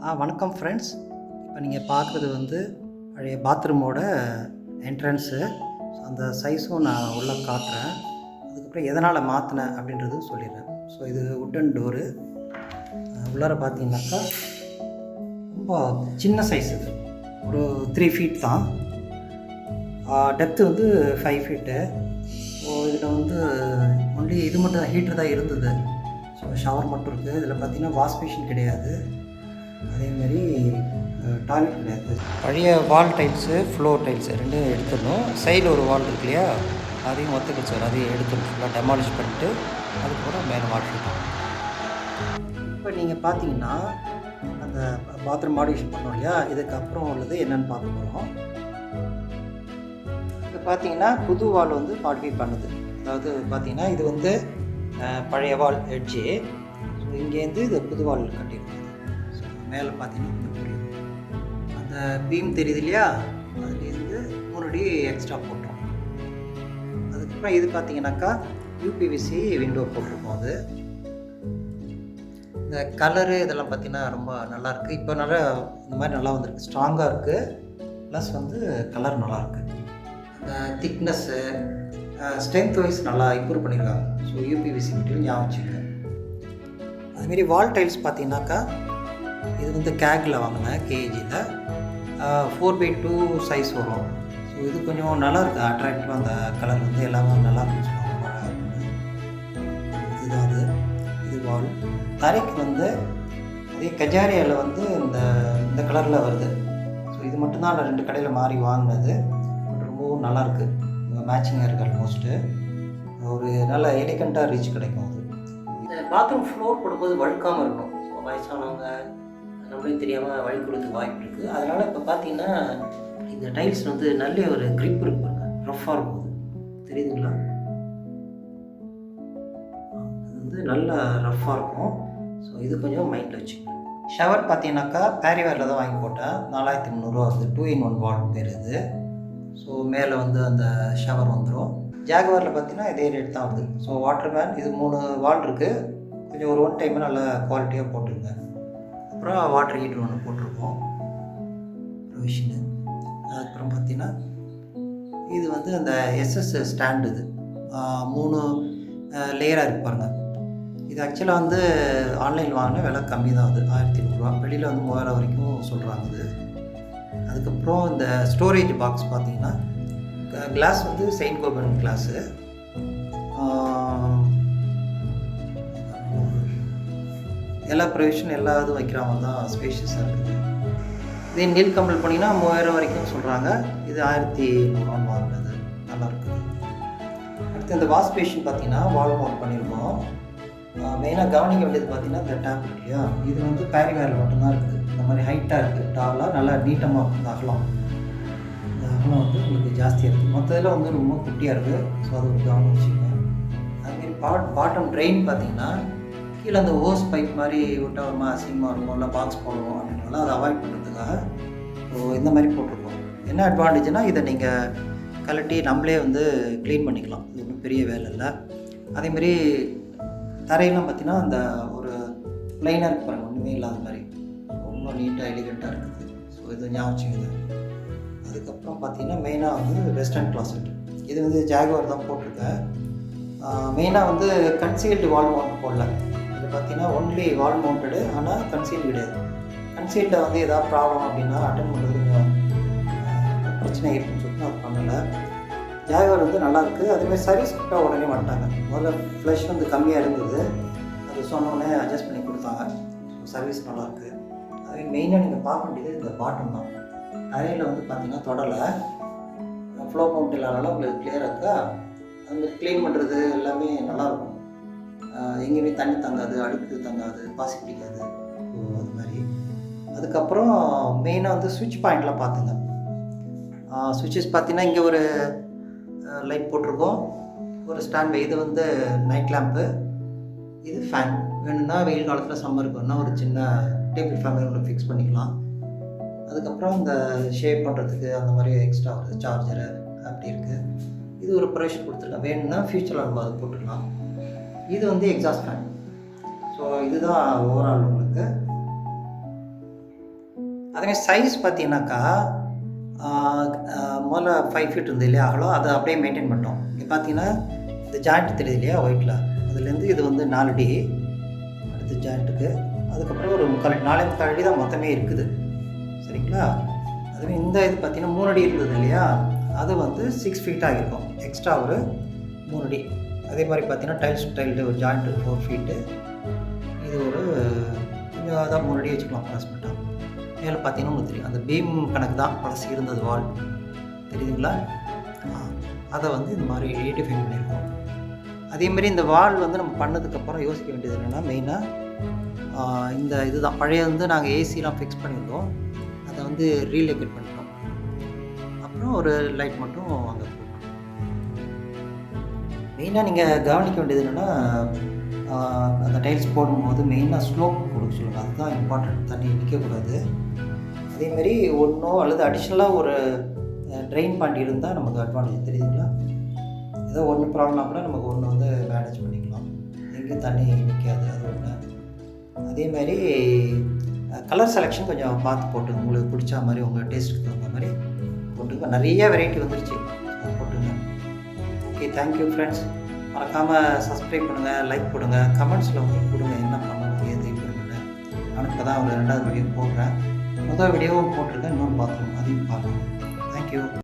வணக்கம் ஃப்ரெண்ட்ஸ். இப்போ நீங்கள் பார்க்குறது வந்து பழைய பாத்ரூமோட என்ட்ரன்ஸு. அந்த சைஸும் நான் உள்ளே காட்டுறேன். அதுக்கப்புறம் எதனால் மாற்றினேன் அப்படின்றதும் சொல்லிடுறேன். ஸோ இது வுட்டன் டோரு. உள்ளார பார்த்தீங்கன்னாக்கா ரொம்ப சின்ன சைஸ். இது ஒரு 3 ஃபீட் தான். டெப்த்து வந்து 5 ஃபீட்டு. ஸோ இதில் வந்து ஒன்லி இது மட்டும் தான், ஹீட்ரு தான் இருந்தது. ஸோ ஷவர் மட்டும் இருக்குது. இதில் பார்த்தீங்கன்னா வாஷ் மிஷின் கிடையாது, அதேமாரி டாய்லெட் கிடையாது. பழைய வால் டைல்ஸு, ஃப்ளோர் டைல்ஸு ரெண்டும் எடுத்துடணும். சைடில் ஒரு வால் இருக்கு இல்லையா, அதையும் ஒத்துக்கிச்சு சார், அதையும் எடுத்துடணும். ஃபுல்லாக டெமாலிஷ் பண்ணிட்டு அதுக்கப்புறம் மேலே மாட்டிட்டோம். இப்போ நீங்கள் பார்த்தீங்கன்னா அந்த பாத்ரூம் மாடிஃபிகேஷன் பண்ணோம் இல்லையா, இதுக்கப்புறம் உள்ளது என்னென்னு பார்க்க போகிறோம். இப்போ பார்த்தீங்கன்னா புது வால் வந்து மாடிஃபை பண்ணுது. அதாவது பார்த்தீங்கன்னா இது வந்து பழைய வால் எட்ஜு. ஸோ இங்கேருந்து இது புது வால் கட்டியிருக்கோம். ஸோ மேலே பார்த்தீங்கன்னா புரியும், அந்த பீம் தெரியுது இல்லையா, அதுலேருந்து 3 அடி எக்ஸ்ட்ரா போட்டோம். அதுக்கப்புறம் இது பார்த்தீங்கன்னாக்கா யூபிவிசி விண்டோ போட்டிருக்கோம். அது இந்த கலரு இதெல்லாம் பார்த்தீங்கன்னா ரொம்ப நல்லாயிருக்கு. இப்போ நல்லா இந்த மாதிரி நல்லா வந்திருக்கு, ஸ்ட்ராங்காக இருக்குது. ப்ளஸ் வந்து கலர் நல்லாயிருக்கு. அந்த திக்னஸ்ஸு ஸ்ட்ரென்த் வைஸ் நல்லா இம்ப்ரூவ் பண்ணியிருக்காங்க. ஸோ யூபிவிசி மெட்டீரியல் ஞாபகம் வச்சுருக்கேன். அதுமாரி வால் டைல்ஸ் பார்த்தீங்கன்னாக்கா இது வந்து கேகில் வாங்கினேன், கேஜியில் 4x2 சைஸ் வரும். ஸோ இது கொஞ்சம் நல்லாயிருக்கு, அட்ராக்டிவாக. அந்த கலர் வந்து எல்லாமே நல்லாயிருக்குன்னு சொல்லுவாங்க. இதுதான் அது. இது வால் தரைக்கு வந்து அதே கஜாரியாவில் வந்து இந்த கலரில் வருது. ஸோ இது மட்டும்தான் நான் 2 கடையில் மாறி வாங்கினது. ரொம்பவும் நல்லாயிருக்கு, மேட்சிங்காக இருக்குது. ஆல்மோஸ்ட்டு ஒரு நல்ல எலிகண்ட்டாக ரீச் கிடைக்கும். அது இந்த பாத்ரூம் ஃப்ளோர் போடும்போது வழுக்காமல் இருக்கும். ஸோ வயசானவங்க நம்மளே தெரியாமல் வழி கொடுத்து வாய்ப்பு இருக்குது. அதனால் இப்போ பார்த்தீங்கன்னா இந்த டைல்ஸ் வந்து நல்ல ஒரு க்ரிப் இருக்குங்க, ரஃப்பாக இருக்கும். அது தெரியுதுங்களா, அது வந்து நல்ல ரஃப்பாக இருக்கும். ஸோ இது கொஞ்சம் மைண்டில் வச்சுக்கணும். ஷவர் பார்த்தீங்கன்னாக்கா பேரிவேரில் தான் வாங்கி போட்டேன். 4300 வருது. 2-in-1 வால் பேர் இது. ஸோ மேலே வந்து அந்த ஷவர் வந்துடும். ஜாகுவாரில் பார்த்தீங்கன்னா இதே ரேட் தான் வருது. ஸோ வாட்டர் மேன் இது 3 வால் இருக்குது. கொஞ்சம் ஒரு 1 டைம் நல்லா குவாலிட்டியாக போட்டுருங்க. அப்புறம் வாட்டர் ஹீட்டர் ஒன்று போட்டிருக்கோம், ப்ரொவிஷனு. அதுக்கப்புறம் பார்த்தீங்கன்னா இது வந்து அந்த எஸ்எஸ் ஸ்டாண்டு. இது 3 லேயராக இருக்கு பாருங்கள். இது ஆக்சுவலாக வந்து ஆன்லைனில் வாங்கின விலை கம்மி தான். அது 1500 ரூபா. வெளியில் வந்து 3000 வரைக்கும் சொல்கிறாங்க இது. அதுக்கப்புறம் இந்த ஸ்டோரேஜ் பாக்ஸ் பார்த்தீங்கன்னா கிளாஸ் வந்து செயின்ட் கோபன் கிளாஸு. எல்லா ப்ரொவிஷன் எல்லா இதுவும் வைக்கிற மாதிரி தான் ஸ்பேஷியஸாக இருக்குது. இதே நீல் கம்பல் பண்ணிங்கன்னா 3000 வரைக்கும் சொல்கிறாங்க. இது 1100 வாங்கினது, நல்லாயிருக்கு. அடுத்து இந்த வாஷ் பேஷன் பார்த்தீங்கன்னா வால் மவுண்ட் பண்ணியிருக்கோம். மெயினாக கவனிக்க வேண்டியது பார்த்தீங்கன்னா இந்த டேப் இருக்கு இல்லையா, இது வந்து பேரிவேரில் மட்டும்தான் இருக்குது. இந்த மாதிரி ஹைட்டாக இருக்குது, டாலாக நல்லா நீட்டமாக இருக்கும். இந்த அகலம் வந்து உங்களுக்கு ஜாஸ்தியாக இருக்குது. மற்றதில் வந்து ரொம்ப குட்டியாக இருக்குது. ஸோ அது ஒரு கவனம் வச்சுக்கோங்க. அதுமாரி பாட்டம் ட்ரெயின் பார்த்தீங்கன்னா கீழே அந்த ஹோஸ் பைப் மாதிரி விட்டால் ஒரு மாதிரி அசிங்கமாக இருக்கும், இல்லை பாக்ஸ் போடணும் அப்படின்னால அதை அவாய்ட் பண்ணுறதுக்காக ஸோ இந்த மாதிரி போட்டிருக்கோம். என்ன அட்வான்டேஜ்னால் இதை நீங்கள் கழட்டி நம்மளே வந்து க்ளீன் பண்ணிக்கலாம். இது ஒன்றும் பெரிய வேலை இல்லை. அதேமாரி தரையெல்லாம் பார்த்தீங்கன்னா அந்த ஒரு ப்ளைனாக இருக்கு பாருங்கள், ஒன்றுமே இல்லாத மாதிரி ரொம்ப நீட்டாக எலிகண்ட்டாக இருக்குது. ஸோ இது ஞாபகம் வச்சுக்கோங்க. அதுக்கப்புறம் பார்த்தீங்கன்னா மெயினாக வந்து வெஸ்டர்ன் கிளாசெட். இது வந்து ஜாகுவார் தான் போட்டிருக்கேன். மெயினாக வந்து கன்சீல்டு வால் மவுண்ட் போடல. இது பார்த்தீங்கன்னா ஒன்லி வால் மவுண்டடு, ஆனால் கன்சீல்டு கிடையாது. கன்சீல்டில் வந்து எதாவது ப்ராப்ளம் அப்படின்னா அட்டன் பண்ணுறது கொஞ்சம் பிரச்சனை இருக்குன்னு சொல்லிட்டு அது பண்ணலை. ஜாகுவார் வந்து நல்லாயிருக்கு. அதேமாதிரி சர்வீஸ் கொடுத்தா உடனே வந்துட்டாங்க. முதல்ல ஃப்ளஷ் வந்து கம்மியாக இருந்தது, அது சொன்னோடனே அட்ஜஸ்ட் பண்ணி கொடுத்தாங்க. ஸோ சர்வீஸ் நல்லாயிருக்கு. அதே மெயினாக நீங்கள் பார்க்க வேண்டியது இந்த பாட்டம் தான். அறையில் வந்து பார்த்தீங்கன்னா தொடலை ஃப்ளோ மவுண்ட் இல்லாதனால உங்களுக்கு கிளியராக இருக்கா. அது க்ளீன் பண்ணுறது எல்லாமே நல்லாயிருக்கும். எங்கேயுமே தண்ணி தங்காது, அழுக்கு தங்காது, பாசி பிடிக்காது. ஸோ அது மாதிரி. அதுக்கப்புறம் மெயினாக வந்து சுவிட்ச் பாயிண்ட்லாம் பார்த்துங்க. சுவிட்சஸ் பார்த்தீங்கன்னா இங்கே ஒரு லைட் போட்டிருக்கோம், ஒரு ஸ்டாண்ட் பை. இது வந்து நைட் லேம்ப்பு, இது ஃபேன். வேணும்னா வெயில் காலத்தில் சம்மருக்கு வேணுன்னா ஒரு சின்ன டேபிள் ஃபேன் ஒன்று ஃபிக்ஸ் பண்ணிக்கலாம். அதுக்கப்புறம் இந்த ஷேப் பண்ணுறதுக்கு அந்த மாதிரி எக்ஸ்ட்ரா வருது, சார்ஜரு அப்படி இருக்குது. இது ஒரு ப்ரொவிஷன் கொடுத்துருக்கேன், வேணும்னா ஃபியூச்சரில் நம்ம அது போட்டுக்கலாம். இது வந்து எக்ஸாஸ்ட் ஃபேன். ஸோ இதுதான் ஓவரால் உங்களுக்கு. அதேமாதிரி சைஸ் பார்த்தீங்கன்னாக்கா முதல்ல 5 ஃபீட் இருந்தது இல்லையா அகலம், அதை அப்படியே மெயின்டைன் பண்ணிட்டோம். இங்கே பார்த்தீங்கன்னா இந்த ஜாயிண்ட் தெரியுது இல்லையா ஒயிட்டில், அதுலேருந்து இது வந்து 4 அடி அடுத்த ஜாயிண்ட்டுக்கு, அதுக்கப்புறம் ஒரு 4.25 அடி தான் மொத்தமே இருக்குது. சரிங்களா? அதுவே இந்த இது பார்த்தீங்கன்னா 3 அடி இருந்தது இல்லையா, அது வந்து 6 ஃபீட் ஆகிருக்கும், எக்ஸ்ட்ரா ஒரு 3 அடி. அதே மாதிரி பார்த்தீங்கன்னா டைல்டு ஒரு ஜாயிண்ட்டு 4 ஃபீட்டு, இது ஒரு கொஞ்சம் அதான் 3 அடி வச்சுக்கலாம் அப்ராக்சிமேட்டாக. மேலே பார்த்தீங்கன்னா உங்களுக்கு தெரியும் அந்த பீம் கணக்கு தான் பழசு இருந்தது வால், தெரியுதுங்களா? அதை வந்து இந்த மாதிரி ரீடிஃபைன் பண்ணியிருக்கோம். அதேமாரி இந்த வால் வந்து நம்ம பண்ணதுக்கப்புறம் யோசிக்க வேண்டியது என்னென்னா, மெயினாக இந்த இதுதான் பழைய வந்து நாங்கள் ஏசிலாம் ஃபிக்ஸ் பண்ணியிருந்தோம், அதை வந்து ரீலொகேட் பண்ணிட்டோம். அப்புறம் ஒரு லைட் மட்டும் அங்கே போட்டோம். மெயினாக நீங்கள் கவனிக்க வேண்டியது என்னென்னா, அந்த டைல்ஸ் போடும்போது மெயினாக ஸ்லோப் கொடுக்க சொல்லுங்கள், அதுதான் இம்பார்ட்டன்ட். தண்ணி நிற்கக்கூடாது. அதேமாரி ஒன்றோ அல்லது அடிஷ்னலாக ஒரு ட்ரெயின் பாயிண்ட் இருந்தால் நமக்கு அட்வான்டேஜ், தெரியுதுங்களா? ஏதோ ஒன்று ப்ராப்ளம்னா கூட நமக்கு ஒன்று வந்து மேனேஜ் பண்ணிக்கலாம், எங்கேயும் தண்ணி நிற்காது, அது ஒன்று. அதேமாதிரி கலர் செலெக்ஷன் கொஞ்சம் பார்த்து போட்டுங்க, உங்களுக்கு பிடிச்ச மாதிரி உங்கள் டேஸ்ட்டுக்கு தகுந்த மாதிரி போட்டுங்க. நிறைய வெரைட்டி வந்துருச்சு, அது போட்டுங்க. Okay, thank you friends. மறக்காமல் சப்ஸ்கிரைப் பண்ணுங்கள், லைக் கொடுங்க, கமெண்ட்ஸில் வந்து கொடுங்க என்ன பண்ணணும் ஏது இப்படின்னு. நான் இப்போ தான் ஒரு 2வது வீடியோ போடுறேன். முதல் வீடியோவும் போட்டிருக்கேன், இன்னொன்று பாத்ரூம், அதையும் பார்க்கணும். தேங்க்யூ.